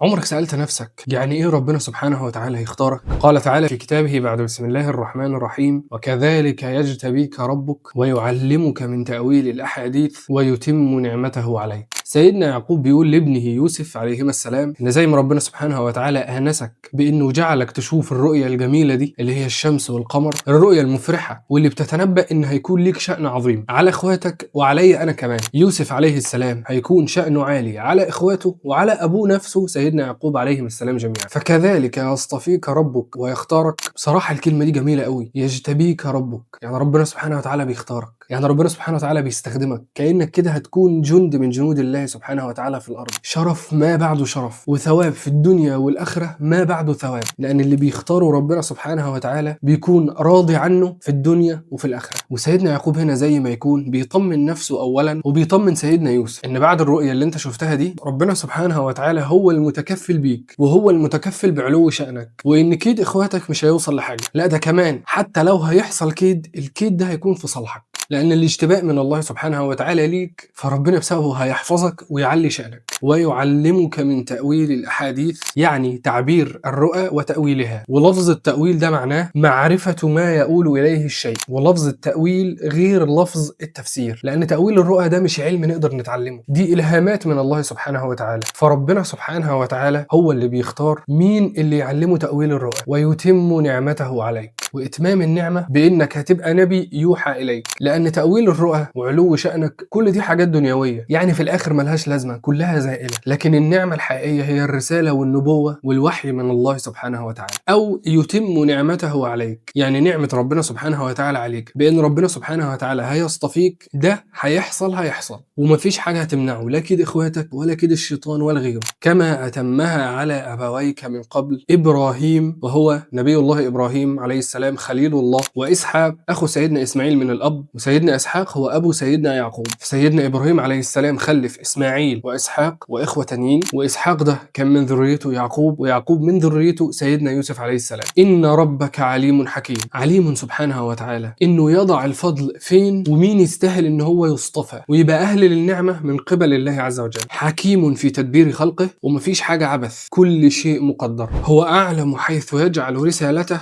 عمرك سألت نفسك يعني إيه ربنا سبحانه وتعالى يختارك؟ قال تعالى في كتابه بعد بسم الله الرحمن الرحيم: وكذلك يجتبيك ربك ويعلمك من تأويل الأحاديث ويتم نعمته عليك. سيدنا يعقوب بيقول لابنه يوسف عليهما السلام إن زي ما ربنا سبحانه وتعالى آنسك بإنه جعلك تشوف الرؤية الجميلة دي اللي هي الشمس والقمر، الرؤية المفرحة واللي بتتنبأ إن هيكون ليك شأن عظيم على إخواتك وعلي أنا كمان. يوسف عليه السلام هيكون شأنه عالي على إخواته وعلى أبوه نفسه سيدنا يعقوب عليهم السلام جميعا. فكذلك يصطفيك ربك ويختارك. بصراحة الكلمة دي جميلة قوي، يجتبيك ربك، يعني ربنا سبحانه وتعالى بيختارك، يعني ربنا سبحانه وتعالى بيستخدمك، كأنك كده هتكون جند من جنود الله سبحانه وتعالى في الأرض. شرف ما بعده شرف، وثواب في الدنيا والآخرة ما بعده ثواب، لأن اللي بيختاره ربنا سبحانه وتعالى بيكون راضي عنه في الدنيا وفي الآخرة. وسيدنا يعقوب هنا زي ما يكون بيطمن نفسه أولا وبيطمن سيدنا يوسف إن بعد الرؤية اللي أنت شفتها دي ربنا سبحانه وتعالى هو المتكفل بيك وهو المتكفل بعلو شأنك، وإن كيد إخواتك مش هيوصل لحاجة، لا ده كمان حتى لو هيحصل كيد، الكيد ده هيكون في صالحك، لأن الاشتباء من الله سبحانه وتعالى ليك فربنا بسببه هيحفظك ويعلي شأنك. ويعلمك من تأويل الأحاديث، يعني تعبير الرؤى وتأويلها، ولفظ التأويل ده معناه معرفة ما يؤول إليه الشيء، ولفظ التأويل غير لفظ التفسير، لأن تأويل الرؤى ده مش علم نقدر نتعلمه، دي إلهامات من الله سبحانه وتعالى. فربنا سبحانه وتعالى هو اللي بيختار مين اللي يعلمه تأويل الرؤى ويتم نعمته عليك. وإتمام النعمة بإنك هتبقى نبي يوحى إليك، لأن تأويل الرؤى وعلو شأنك كل دي حاجات دنيوية، يعني في الآخر ملهاش لازمة، كلها زائلة، لكن النعمة الحقيقية هي الرسالة والنبوة والوحي من الله سبحانه وتعالى. أو يتم نعمته عليك، يعني نعمة ربنا سبحانه وتعالى عليك بأن ربنا سبحانه وتعالى هيصطفيك، ده هيحصل ومفيش حاجة هتمنعه، لا كده إخواتك ولا كده الشيطان ولا غيره، كما أتمها على أبويك من قبل، إبراهيم وهو نبي الله إبراهيم عليه السلام خليل الله، وإسحاق أخو سيدنا إسماعيل من الأب، وسيدنا إسحاق هو أبو سيدنا يعقوب. سيدنا إبراهيم عليه السلام خلف إسماعيل وإسحاق وإخوة تانيين، وإسحاق ده كان من ذريته يعقوب، ويعقوب من ذريته سيدنا يوسف عليه السلام. إن ربك عليم حكيم، عليم سبحانه وتعالى إنه يضع الفضل فين ومين يستاهل إن هو يصطفى ويبقى أهل للنعمة من قبل الله عز وجل. حكيم في تدبير خلقه، ومفيش حاجة عبث، كل شيء مقدر. هو أعلم حيث يجعل رسالته